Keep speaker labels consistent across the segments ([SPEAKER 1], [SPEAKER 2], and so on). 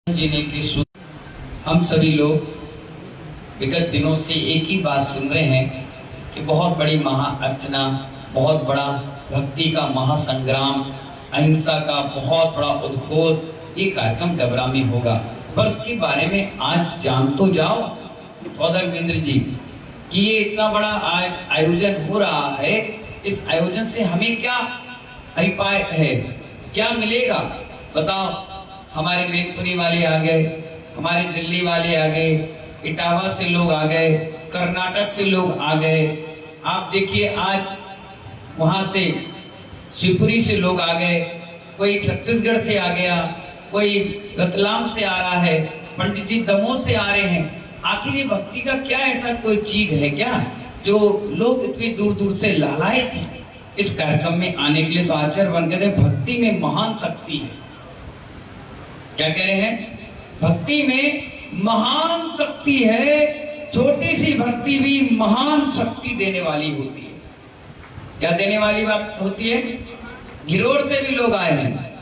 [SPEAKER 1] जीने की हम सभी लोग विगत दिनों से एक ही बात सुन रहे हैं कि बहुत बड़ी महाअर्चना, बहुत बड़ा भक्ति का महासंग्राम, अहिंसा का बहुत बड़ा उद्घोष ये कार्यक्रम डबरा में होगा। पर उसके बारे में आज जान तो जाओ सौदर वीरेंद्र जी कि ये इतना बड़ा आयोजन हो रहा है। इस आयोजन से हमें क्या अभिप्राय है, क्या मिलेगा बताओ। हमारे मैनपुरी वाले आ गए, हमारे दिल्ली वाले आ गए, इटावा से लोग आ गए, कर्नाटक से लोग आ गए। आप देखिए आज वहां से शिवपुरी से लोग आ गए, कोई छत्तीसगढ़ से आ गया, कोई रतलाम से आ रहा है, पंडित जी दमोह से आ रहे हैं। आखिर ये भक्ति का क्या ऐसा कोई चीज है क्या जो लोग इतनी दूर दूर से लालायित हैं इस कार्यक्रम में आने के लिए। तो आचार्य वन कहते हैं भक्ति में महान शक्ति है। क्या कह रहे हैं? भक्ति में महान शक्ति है। छोटी सी भक्ति भी महान शक्ति देने वाली होती है। क्या देने वाली बात होती है? गिरोड़ से भी लोग आए हैं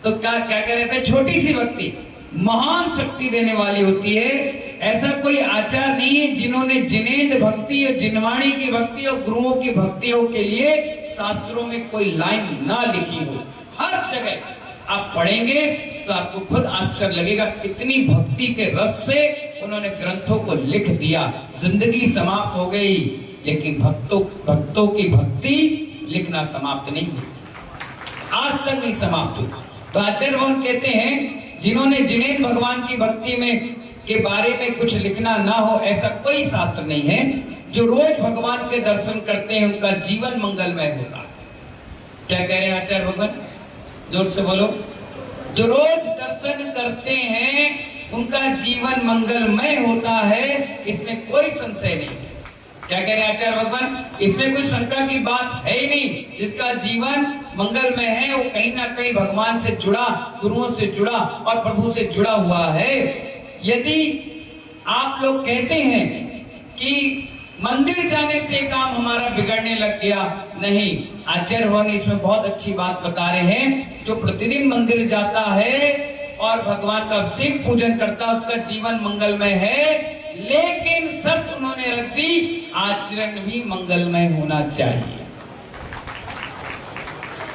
[SPEAKER 1] तो क्या क्या कह रहे थे? छोटी सी भक्ति महान शक्ति देने वाली होती है। ऐसा कोई आचार नहीं है जिन्होंने जिनेन्द्र भक्ति और जिनवाणी की भक्ति और गुरुओं की भक्तियों के लिए शास्त्रों में कोई लाइन ना लिखी हो। हर जगह आप पढ़ेंगे तो आपको खुद आश्चर्य लगेगा, इतनी भक्ति के रस से उन्होंने ग्रंथों को लिख दिया। जिंदगी समाप्त हो गई लेकिन भक्तों की भक्ति लिखना समाप्त नहीं हुई, आज तक नहीं समाप्त हुई। तो आचार्य भगवान कहते हैं जिन्होंने जिनेन्द्र भगवान की भक्ति में के बारे में कुछ लिखना ना हो ऐसा कोई शास्त्र नहीं है। जो रोज भगवान के दर्शन करते हैं उनका जीवन मंगलमय होता है। क्या कह रहे हैं आचार्य भगवान? जोर से बोलो। जो रोज दर्शन करते हैं उनका जीवन मंगलमय होता है, इसमें कोई संशय नहीं। क्या कह रहे हैं आचार्य भगवान? इसमें कोई शंका की बात है ही नहीं। जिसका जीवन मंगलमय है वो कहीं ना कहीं भगवान से जुड़ा, गुरुओं से जुड़ा और प्रभु से जुड़ा हुआ है। यदि आप लोग कहते हैं कि मंदिर जाने से काम हमारा बिगड़ने लग गया, नहीं। आचार्य भगवान इसमें बहुत अच्छी बात बता रहे हैं। जो प्रतिदिन मंदिर जाता है और भगवान का अभिषेक पूजन करता है उसका जीवन मंगलमय है, लेकिन शर्त उन्होंने रख दी आचरण भी मंगलमय होना चाहिए।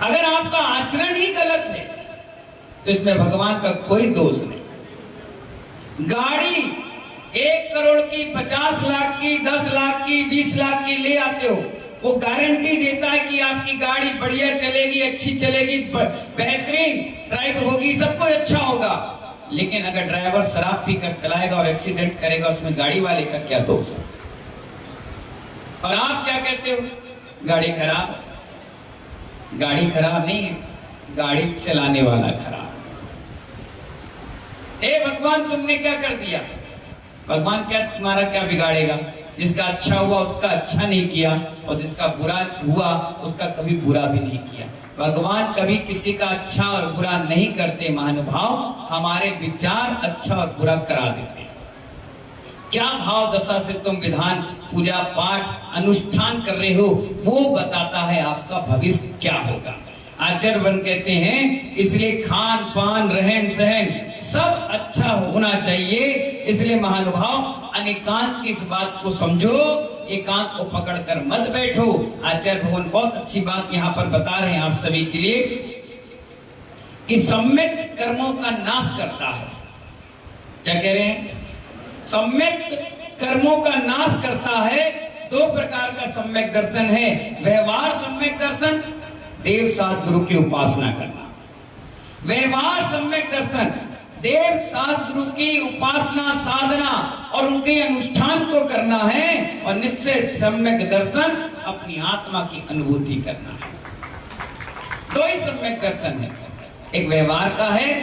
[SPEAKER 1] अगर आपका आचरण ही गलत है तो इसमें भगवान का कोई दोष नहीं। गाड़ी 1 करोड़ की, 50 लाख की, 10 लाख की, 20 लाख की ले आते हो, वो गारंटी देता है कि आपकी गाड़ी बढ़िया चलेगी, अच्छी चलेगी, बेहतरीन ड्राइव होगी, सब कुछ अच्छा होगा। लेकिन अगर ड्राइवर शराब पीकर चलाएगा और एक्सीडेंट करेगा उसमें गाड़ी वाले का क्या दोष है? और आप क्या कहते हो? गाड़ी खराब। गाड़ी खराब नहीं है, गाड़ी चलाने वाला खराब। ए भगवान तुमने क्या कर दिया? भगवान क्या तुम्हारा क्या बिगाड़ेगा? जिसका अच्छा हुआ उसका अच्छा नहीं किया और जिसका बुरा हुआ उसका कभी बुरा भी नहीं किया। भगवान कभी किसी का अच्छा और बुरा नहीं करते महानुभाव, हमारे विचार अच्छा और बुरा करा देते हैं। क्या भाव दशा से तुम विधान, पूजा पाठ, अनुष्ठान कर रहे हो वो बताता है आपका भविष्य क्या होगा। आचार्य वन कहते हैं इसलिए खान पान रहन सहन सब अच्छा होना चाहिए। इसलिए महानुभाव अनेकांत की इस बात को समझो, एकांत को पकड़कर मत बैठो। आचार्य भगवान बहुत अच्छी बात यहाँ पर बता रहे हैं आप सभी के लिए कि सम्यक कर्मों का नाश करता है। क्या कह रहे हैं? सम्यक कर्मों का नाश करता है। 2 प्रकार का सम्यक दर्शन है। व्यवहार सम्यक दर्शन, देव साथ गुरु की उपासना करना। व्यवहार सम्यक दर्शन, देव साथ गुरु की उपासना साधना और उनके अनुष्ठान को करना है। और निश्चय सम्यक दर्शन अपनी आत्मा की अनुभूति करना है। 2 ही सम्यक दर्शन है, एक व्यवहार का है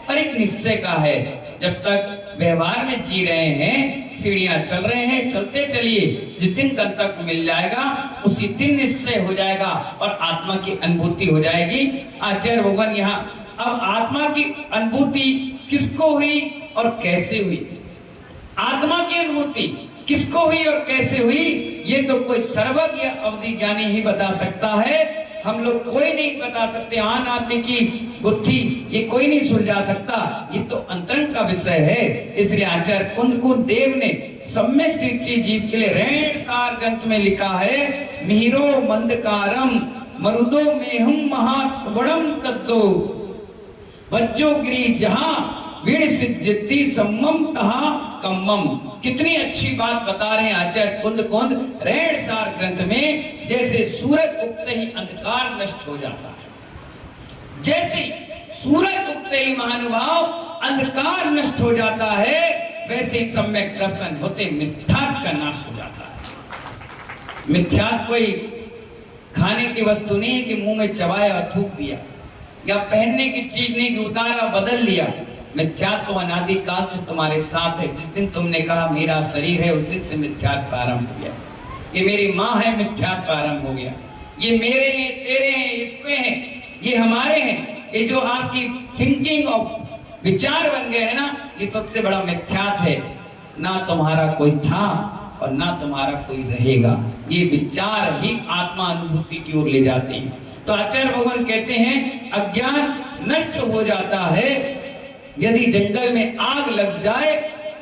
[SPEAKER 1] और एक निश्चय का है। जब तक व्यवहार में जी रहे हैं, सीढ़ियां चल रहे हैं, चलते चलिए, जिस दिन गंतव्य मिल जाएगा उसी दिन निश्चय हो जाएगा और आत्मा की अनुभूति हो जाएगी। आचार्य भगवान यहाँ अब आत्मा की अनुभूति किसको हुई और कैसे हुई? आत्मा की अनुभूति किसको हुई और कैसे हुई ये तो कोई सर्वज्ञ अवधि ज्ञानी ही बता सकता है। हम लोग कोई नहीं बता सकते, आन आदमी की बुद्धि ये कोई नहीं सुलझा सकता, ये तो अंतरंग का विषय है। इसलिए आचार्य कुंद देव ने सम्यक दृष्टि जीव के लिए रेण सार ग्रंथ में लिखा है, मिहिरो मंदकारम मरुदो मेहम महावड़म तद्दो बच्चों गिरी जहां वीण सिद्धिति सम्मम तहा कम्मम। कितनी अच्छी बात बता रहे हैं आचार्य कुंद रेण सार ग्रंथ में। जैसे सूरज उगते ही अंधकार नष्ट हो जाता है, जैसे सूरज उगते ही महानुभाव अंधकार नष्ट हो जाता है, वैसे ही सम्यक दर्शन होते मिथ्यात्व का नाश हो जाता है। मिथ्यात्व कोई खाने की वस्तु नहीं है कि मुंह में चबाया और थूक दिया, या पहनने की चीज नहीं कि उतारा बदल लिया। मिथ्यात्व अनादि काल से तुम्हारे साथ है। जिस दिन तुमने कहा मेरा शरीर है, उस दिन से मिथ्यात्व आरंभ हो गया। ये मेरी माँ है, मिथ्यात्व आरंभ हो गया। ये मेरे हैं, तेरे हैं, इसके हैं, ये हमारे हैं। ये जो आपकी थिंकिंग और विचार बन गए हैं ना, ये सबसे बड़ा मिथ्यात्व है। ना तुम्हारा कोई था और ना तुम्हारा कोई रहेगा। ये विचार ही आत्मा अनुभूति की ओर ले जाते हैं। तो आचार्य भगवान कहते हैं अज्ञान नष्ट हो जाता है यदि जंगल में आग लग जाए,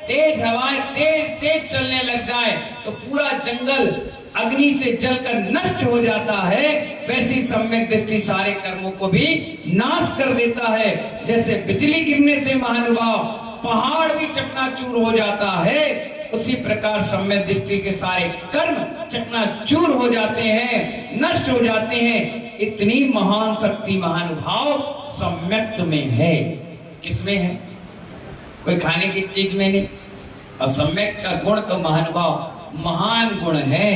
[SPEAKER 1] तेज हवाएं तेज चलने लग जाए तो पूरा जंगल अग्नि से जलकर नष्ट हो जाता है। वैसी सम्यक दृष्टि सारे कर्मों को भी नाश कर देता है। जैसे बिजली गिरने से महानुभाव पहाड़ भी चकनाचूर हो जाता है, उसी प्रकार सम्यक दृष्टि के सारे कर्म चकनाचूर हो जाते हैं, नष्ट हो जाते हैं। इतनी महान शक्ति महानुभाव सम्यक में है। किसमें है? कोई खाने की चीज में नहीं। और सम्यक का गुण तो महानुभाव महान गुण है।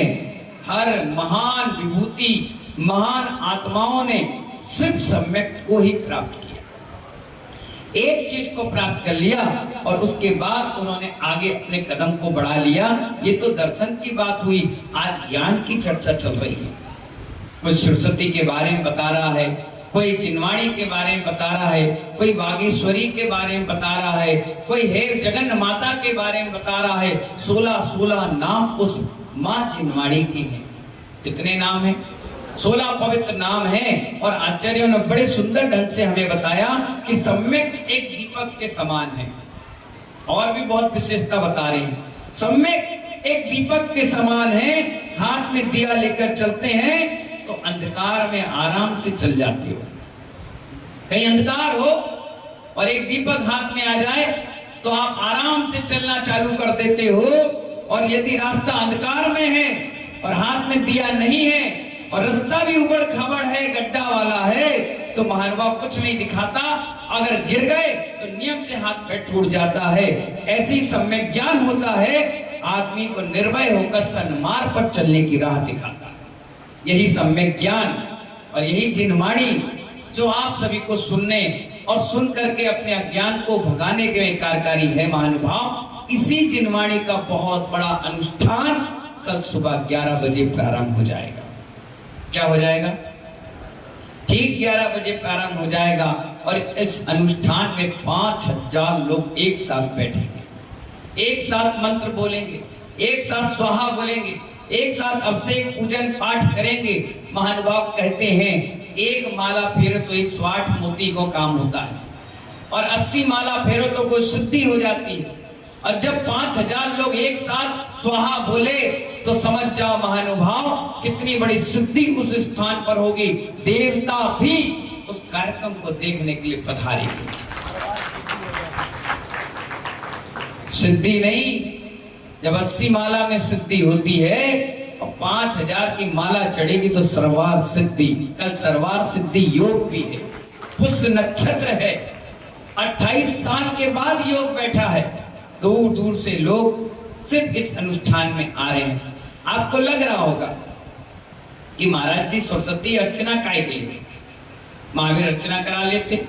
[SPEAKER 1] हर महान विभूति महान आत्माओं ने सिर्फ सम्यक को ही प्राप्त किया। एक चीज को प्राप्त कर लिया और उसके बाद उन्होंने आगे अपने कदम को बढ़ा लिया। ये तो दर्शन की बात हुई, आज ज्ञान की चर्चा चल रही है। कोई सरस्वती के बारे में बता रहा है, कोई चिन्वाणी के बारे में बता रहा है, कोई बागेश्वरी के बारे में बता रहा है, कोई है जगन माता के बारे में बता रहा है। 16 नाम उस माँ चिन्वाणी के हैं। कितने नाम हैं? 16 पवित्र नाम हैं। और आचार्यों ने बड़े सुंदर ढंग से हमें बताया कि सम्यक एक दीपक के समान है। और भी बहुत विशेषता बता रहे हैं। सम्यक एक दीपक के समान है। हाथ में दिया लेकर चलते हैं तो अंधकार में आराम से चल जाते हो। कहीं अंधकार हो और एक दीपक हाथ में आ जाए तो आप आराम से चलना चालू कर देते हो। और यदि रास्ता अंधकार में है और हाथ में दिया नहीं है और रास्ता भी ऊबड़ खाबड़ है, गड्ढा वाला है, तो महानुभाव कुछ नहीं दिखाता। अगर गिर गए तो नियम से हाथ पैर टूट जाता है। ऐसी सम्यक ज्ञान होता है, आदमी को निर्भय होकर सन्मार्ग पर चलने की राह दिखाता है। यही सम्यक ज्ञान और यही जिनवाणी जो आप सभी को सुनने और सुन करके अपने अज्ञान को भगाने के कार्यकारी है महानुभाव। इसी जिनवाणी का बहुत बड़ा अनुष्ठान कल सुबह 11 बजे प्रारंभ हो जाएगा। क्या हो जाएगा? ठीक 11 बजे प्रारंभ हो जाएगा। और इस अनुष्ठान में 5000 लोग एक साथ बैठेंगे, एक साथ मंत्र बोलेंगे, एक साथ स्वाहा बोलेंगे, एक साथ अभिषेक पूजन पाठ करेंगे। महानुभाव कहते हैं एक माला फेरो तो 108 मोती को काम होता है, और 80 माला फेरो तो कोई सिद्धि हो जाती है। और जब 5000 लोग एक साथ स्वाहा बोले तो समझ जाओ महानुभाव कितनी बड़ी सिद्धि उस स्थान पर होगी। देवता भी उस कार्यक्रम को देखने के लिए पधारेंगे। सिद्धि नहीं, जब 80 माला में सिद्धि होती है और 5000 की माला चढ़ेगी तो सर्वार सिद्धि। कल सर्वार सिद्धि योग भी है, पुष्य नक्षत्र है, 28 साल के बाद योग बैठा है। दूर दूर से लोग सिर्फ इस अनुष्ठान में आ रहे हैं। आपको लग रहा होगा कि महाराज जी सरस्वती अर्चना काय के लिए, महावीर अर्चना करा लेते,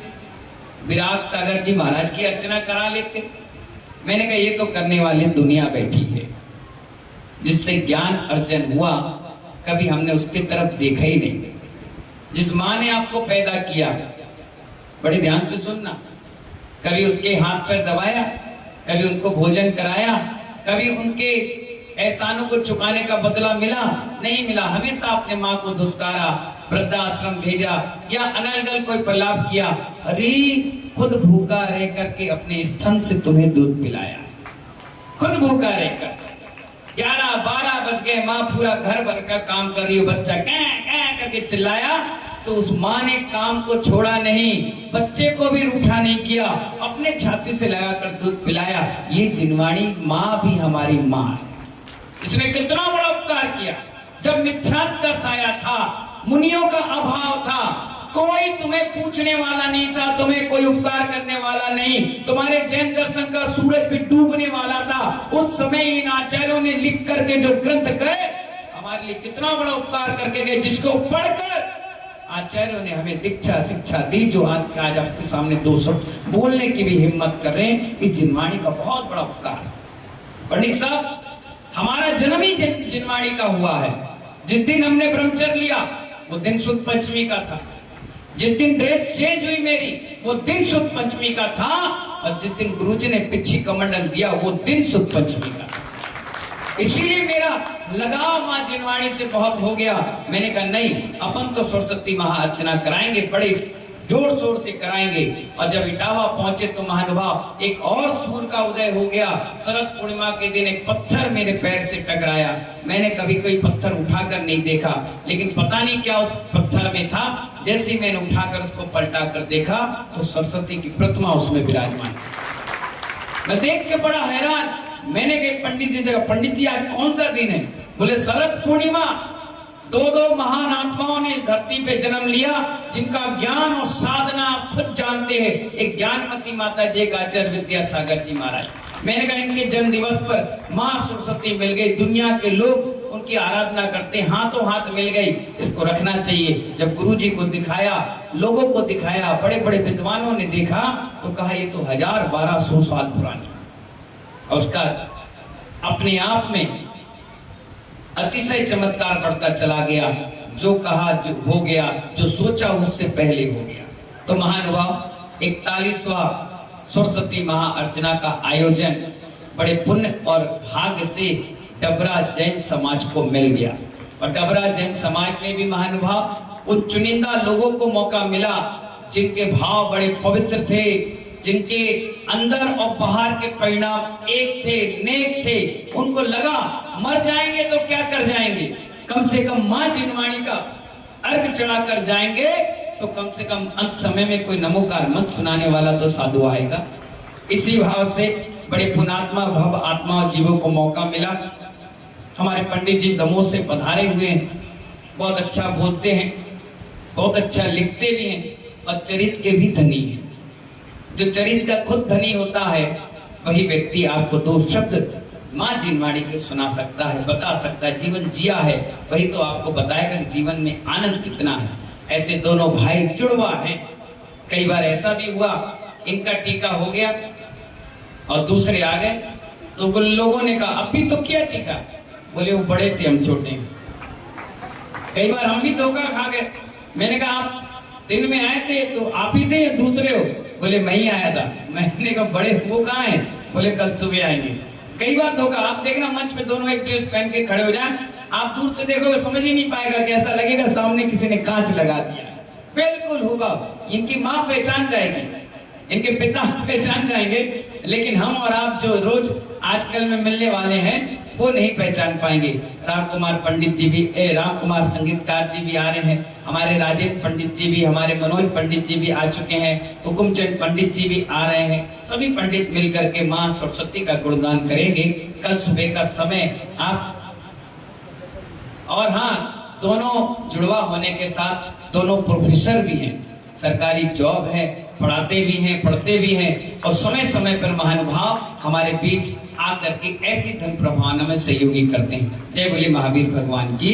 [SPEAKER 1] विराग सागर जी महाराज की अर्चना करा लेते। मैंने कहा ये तो करने वाली दुनिया बैठी है, जिससे ज्ञान अर्जन हुआ कभी हमने उसकी तरफ देखा ही नहीं। जिस माँ ने आपको पैदा किया, बड़े ध्यान से सुनना, कभी उसके हाथ पैर दबाया, कभी उनको भोजन कराया, कभी उनके एहसानों को चुकाने का बदला मिला? नहीं मिला। हमेशा अपने माँ को धुतकारा, वृद्धाश्रम भेजा या अनर्गल कोई प्रलाप किया, अरे खुद भूखा रह करके अपने स्तन से तुम्हें दूध पिलाया, खुद भूखा रहकर 11-12 बज गए, माँ पूरा घर भर का काम कर रही हो, बच्चा कैं कैं करके चिल्लाया तो उस माँ ने काम को छोड़ा नहीं, बच्चे को भी रूठा नहीं किया, अपने छाती से लगाकर दूध पिलाया। ये जिनवाणी माँ भी हमारी माँ है। इसने कितना बड़ा उपकार किया। जब मिथ्यात्व का साया था, मुनियों का अभाव था, कोई तुम्हें पूछने वाला नहीं था, तुम्हें कोई उपकार करने वाला नहीं, तुम्हारे जैन दर्शन का सूरज भी डूबने वाला था, उस समय इन आचार्यों ने लिख करके जो ग्रंथ गए हमारे लिए कितना बड़ा उपकार करके गए, जिसको पढ़कर आचार्यों ने हमें दीक्षा शिक्षा दी, जो आज आपके सामने 2 शब्द बोलने की भी हिम्मत कर रहे हैं। इस जिनवाणी का बहुत बड़ा उपकार। पंडित साहब, हमारा जन्म ही जिनवाणी का हुआ है। जिस दिन हमने ब्रह्मचर्य लिया वो दिन शुद्ध पंचमी का था, जिस दिन ड्रेस चेंज हुई मेरी वो दिन शुद्ध पंचमी का था, और जिस दिन गुरुजी ने पिछी कमंडल दिया वो दिन शुद्ध पंचमी का था। इसीलिए मेरा लगाव मां जिनवाणी से बहुत हो गया। मैंने कहा नहीं, अपन तो सरस्वती महाअर्चना कराएंगे, बड़े जोर शोर से कराएंगे। और जब इटावा पहुंचे तो महानुभाव एक और सूर का उदय हो गया। शरद पूर्णिमा के दिन एक पत्थर मेरे पैर से टकराया। मैंने कभी कोई पत्थर उठाकर नहीं देखा, लेकिन पता नहीं क्या उस पत्थर में था। जैसे ही मैंने उठाकर उसको पलटा कर देखा तो सरस्वती की प्रतिमा उसमें विराजमान। मैं देख के बड़ा हैरान। मैंने कहा पंडित जी से, पंडित जी आज कौन सा दिन है? बोले शरद पूर्णिमा। 2 महान आत्माओं ने इस धरती पे जन्म लिया, जिनका ज्ञान और साधना आप खुद जानते हैं। एक ज्ञानमती माता जी, एक आचार्य विद्यासागर जी महाराज। मैंने कहा इनके जन्म दिवस पर माँ सरस्वती मिल गई, दुनिया के लोग उनकी आराधना करते, हाथों हाथ मिल गई। इसको रखना चाहिए। जब गुरुजी को दिखाया, लोगों को दिखाया, बड़े बड़े विद्वानों ने देखा तो कहा ये तो 1000-1200 साल पुरानी। और उसका अपने आप में अतिशय चमत्कार बढ़ता चला गया। जो कहा जो हो गया, जो सोचा उससे पहले हो गया। तो महानुभाव 41वां सरस्वती महाअर्चना का आयोजन बड़े पुण्य और भाग्य से डबरा जैन समाज को मिल गया। और डबरा जैन समाज में भी महानुभाव उन चुनिंदा लोगों को मौका मिला जिनके भाव बड़े पवित्र थे, जिनके अंदर और बाहर के परिणाम एक थे, नेक थे। उनको लगा मर जाएंगे तो क्या कर जाएंगे, कम से कम मां जिनवाणी का अर्घ चढ़ा कर जाएंगे तो कम से कम अंत समय में कोई नमोकार मंत्र सुनाने वाला तो साधु आएगा। इसी भाव से बड़े पुणात्मा भव आत्मा जीवों को मौका मिला। हमारे पंडित जी दमोह से पधारे हुए हैं, बहुत अच्छा बोलते हैं, बहुत अच्छा लिखते भी हैं और चरित्र के भी धनी हैं। जो चरित्र का खुद धनी होता है वही व्यक्ति आपको 2 शब्द मां जिनवाणी के सुना सकता है, बता सकता है। जीवन जिया है वही तो आपको बताएगा कि जीवन में आनंद कितना है। ऐसे दोनों भाई जुड़वा हैं। कई बार ऐसा भी हुआ इनका टीका हो गया और दूसरे आ गए तो लोगों ने कहा अभी तो किया टीका, बोले वो बड़े थे हम छोटे हैं। कई बार हम भी धोखा खा गए। मैंने कहा आप दिन में आए थे तो आप ही थे या दूसरे हो? बोले मैं ही आया था। मैंने कहा बड़े वो कहाँ हैं? बोले कल सुबह आएंगे। कई बार धोखा। आप देखना मंच पे दोनों एक ड्रेस पहन के खड़े हो जाए, आप दूर से देखोगे समझ ही नहीं पाएगा कि ऐसा लगेगा सामने किसी ने कांच लगा दिया। बिल्कुल होगा। इनकी माँ पहचान जाएगी, इनके पिता पहचान जाएंगे, लेकिन हम और आप जो रोज आजकल में मिलने वाले हैं वो नहीं पहचान पाएंगे। राम कुमार पंडित जी भी, राम कुमार संगीतकार जी भी आ रहे हैं, हमारे राजेंद्र पंडित जी भी, हमारे मनोज पंडित जी भी आ चुके हैं, हुकुमचंद पंडित जी भी आ रहे हैं। सभी पंडित मिलकर के मां सरस्वती का गुणगान करेंगे कल सुबह का समय आप। और हाँ, दोनों जुड़वा होने के साथ दोनों प्रोफेसर भी हैं, सरकारी जॉब है, पढ़ाते भी हैं, पढ़ते भी हैं और समय समय पर महानुभाव हमारे बीच आकर के ऐसी धर्म प्रभावना में सहयोगी करते हैं। जय बोले महावीर भगवान की।